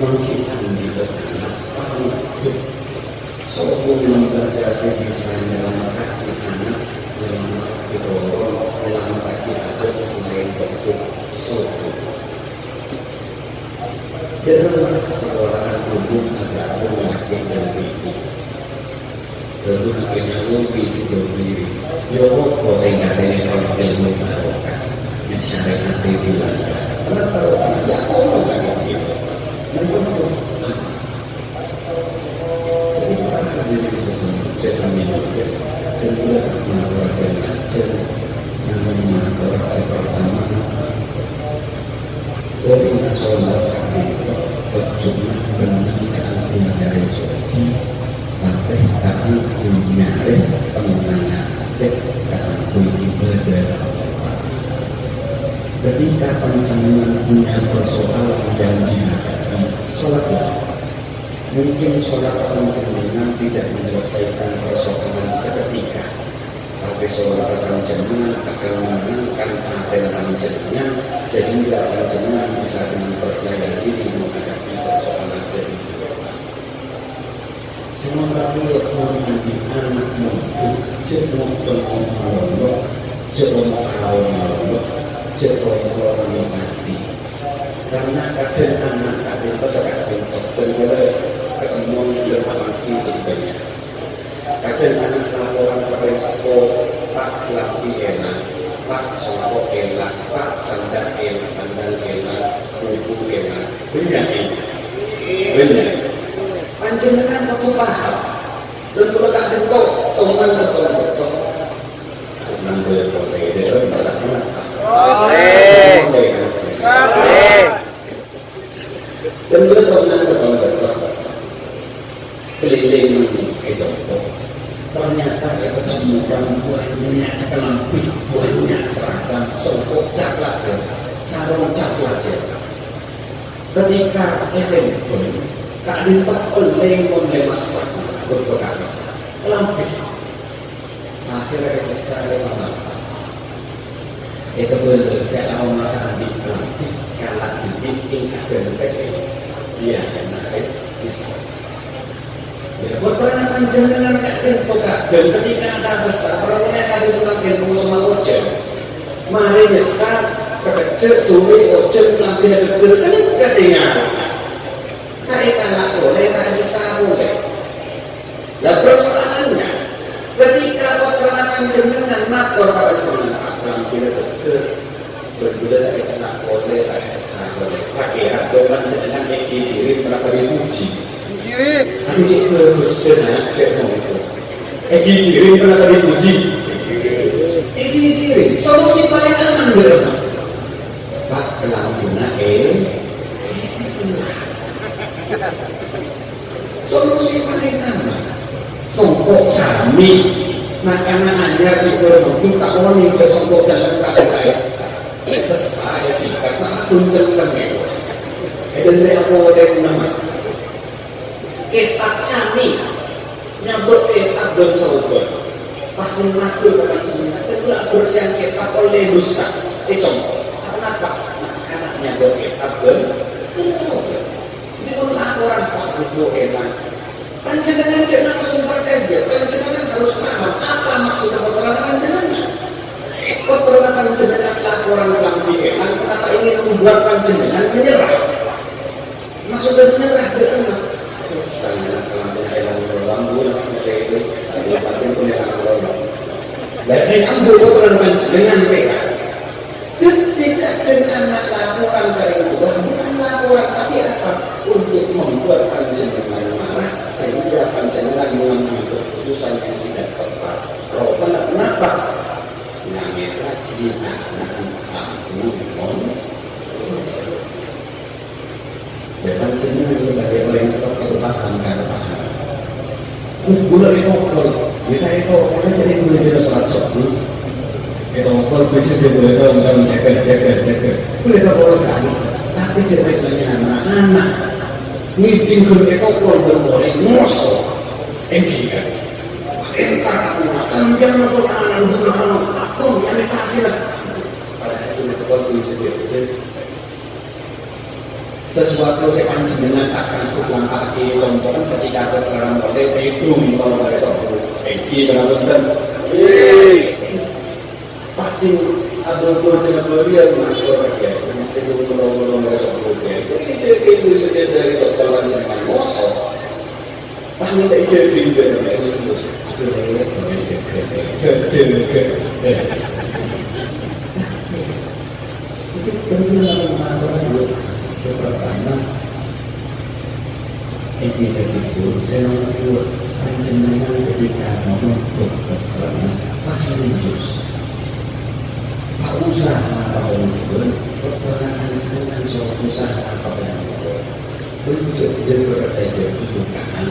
mungkin anda bertanya apa itu soal lembaga sedisa dalam kaki anak dalam kaki dorong dalam kaki adat selain bentuk soal dalam seorang umum agak penyakit dan bidik lalu akhirnya lebih sejauh diri ya kok saya nggak ada yang kalau ilmu barokah yang syariat dilanggar karena barokah ya Allah nggak gitu jadi para hadirin sesama juga dan juga mengajar yang mengajar pertama dari nasional itu terjemah pendidikan dari Soki sampai kami nyari pengenanya karena ibadah ketika panjenengan punya persoalan yang dihadapi sholat mungkin sholat panjenengan tidak menyelesaikan persoalan seketika tapi sholat panjenengan akan menenangkan hati panjenengan sehingga panjenengan bisa dengan percaya diri menghadapi persoalan kehidupan. Semoga Allah menjadi anak muda, jemuk jemuk Allah, jemuk Allah, jemuk orang mati. Karena kadang anak kadang tersekat bentuk dan boleh ketemu dalam lagi sebenarnya. Kadang anak laporan kepada sekolah Pak laki enak, Pak songkok enak, Pak sandal enak, buku enak, benar. Panjenengan tentu paham dan kalau tak bentuk tongan setengah bentuk tongan boleh dia malah dan boleh tongan setengah bentuk keliling itu ternyata ya kejemuran buahnya kelambing buahnya seragam songkok caklat sarung caklat ketika event Kak ditepel lengon masak berkokasi lampi akhirnya selesai lama itu benar saya mau masak di lampi kalau dibikin ada lebih iya karena saya bisa ya putranya panjenengan kak itu kak dan ketika saya sesat orangnya kali semakin mau sama ojek mari nyesat sekejap sore ojek lampi ada bersih kasihnya mereka nggak boleh kasih boleh. Nah persoalannya ketika perkenalkan jenengan makor pada jenengan akan bila betul berbeda kita nggak boleh kasih boleh. Pakai aturan jenengan yang dikirim berapa dipuji. Aku cek terusin aja mau itu. Dikirim berapa dipuji. Dikirim. Solusi paling aman berapa? Pak kelampunya solusi paling aman songkok sami makanan hanya itu mungkin tak mau nih songkok jangan kata saya sesat sih karena kuncang kan itu dan dari aku ada yang nama ketak sami nyambut ketak dan sahabat pasti mengaku kepada jenengan itulah bersihan ketak oleh dosa contoh kenapa? Karena nyambut ketak dan sahabat ini pun laporan Pak Ibu enak panjenengan jangan langsung percaya panjenengan harus paham apa maksud keterangan panjenengan keterangan panjenengan laporan lebih enak kenapa ingin membuat panjenengan menyerah maksudnya menyerah ke anak misalnya kalau ada yang berlambu itu ada pakai punya orang jadi ambil keterangan panjenengan mereka tidak dengan laporan dari Allah bukan laporan tapi apa untuk membuat panjenengan marah sehingga panjenengan mengambil keputusan yang tidak tepat. Kenapa? Nangis lagi ampun. Dan panjenengan sebagai orang yang tetap paham karena paham. Bulan itu kita itu karena jadi guru jelas rancak. Itu kalau bisa dia boleh tahu dalam jaga. Boleh tahu kalau sekali. Tapi ceritanya anak-anak meeting guru itu kalau berboleh ngosok, kan? Entar aku makan jangan berlalu aku yang ditakilah. Pada itu kalau bisa dia sesuatu saya panjenengan tak sanggup langkah di contohnya ketika keterangan boleh hidung kalau ada satu eki benar-benar pasti ada dengan beliau mengatur ya itu belum ada satu jadi itu saja dari keterangan saya mosok pasti tak jadi juga harus terus itu benar-benar mengatur pertama itu saya mau panjenengan ketika ngomong keterangan pasti jus tak usah apapun keterangan dengan suatu usaha apapun itu jadi berpercaya itu kan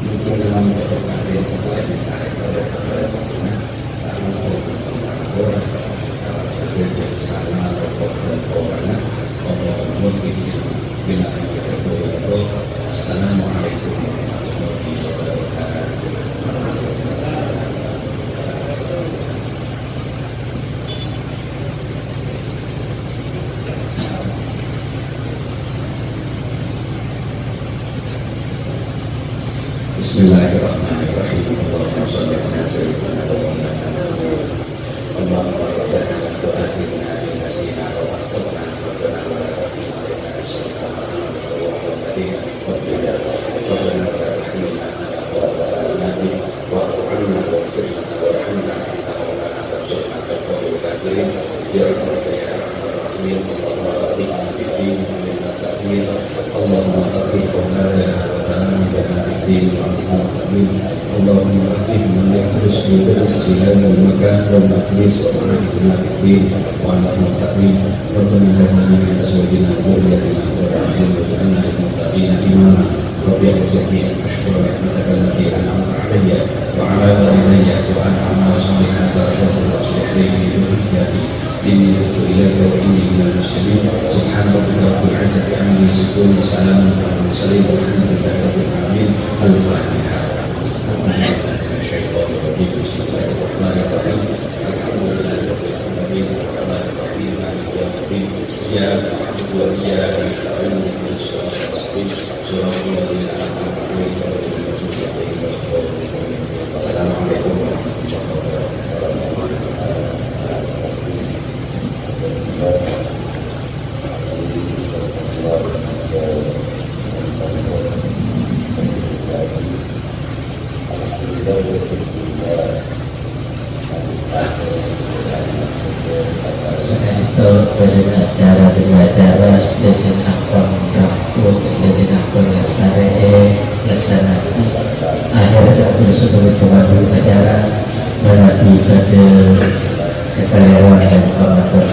mungkin dalam keterangan yang saya bisa sebagai sana dan orang muslim bila kita berdoa assalamualaikum warahmatullahi wabarakatuh. Bismillahirrahmanirrahim. Allahumma shalli ala sayyidina Muhammad. Allahumma rabbana tu'akhidna in nasina wa akhtana rabbana wa la tu'akhidna in nasina wa akhtana rabbana wa'fu 'anna waghfir lana warhamna anta maulana fansurna 'alal kafirin ya rabbana ya arhamar rahimin. Allahumma rabbina bid-din min at-ta'min Allahumma rabbina wa ta'ala bid-din wa al-ta'min Allahumma rabbina man yahris bil islam wal makan wal majlis wa rabbina bid-din wa al-ta'min Rabbana hab lana min azwajina wa dhurriyyatina qurrata a'yun waj'alna lil muttaqina imama Rabbi a'udzuka ashkura ni'mataka allati an'amta 'alayya wa 'ala walidayya wa an a'mala shalihan tarzuqu wa aslih li dhurriyyati inni tubtu ilayka wa inni minal muslimin subhana rabbika rabbil 'izzati 'amma yasifun wa salamun 'alal mursalin walhamdulillahi rabbil 'alamin. Al-Fatihah. Syaitanir rajim. Bismillahirrahmanirrahim. Alhamdulillahi rabbil alamin. Arrahmanir rahim. Maliki yaumiddin. Iyyaka na'budu wa iyyaka nasta'in. Ihdinas siratal mustaqim. Shiratal ladzina an'amta 'alaihim ghairil maghdubi 'alaihim waladdallin. Assalamualaikum warahmatullahi wabarakatuh. Pada acara sejajan akbar rakut sejajan akbar lestari laksanati akhir tak sebagai pemandu acara melalui pada kekaryawan dan pengatur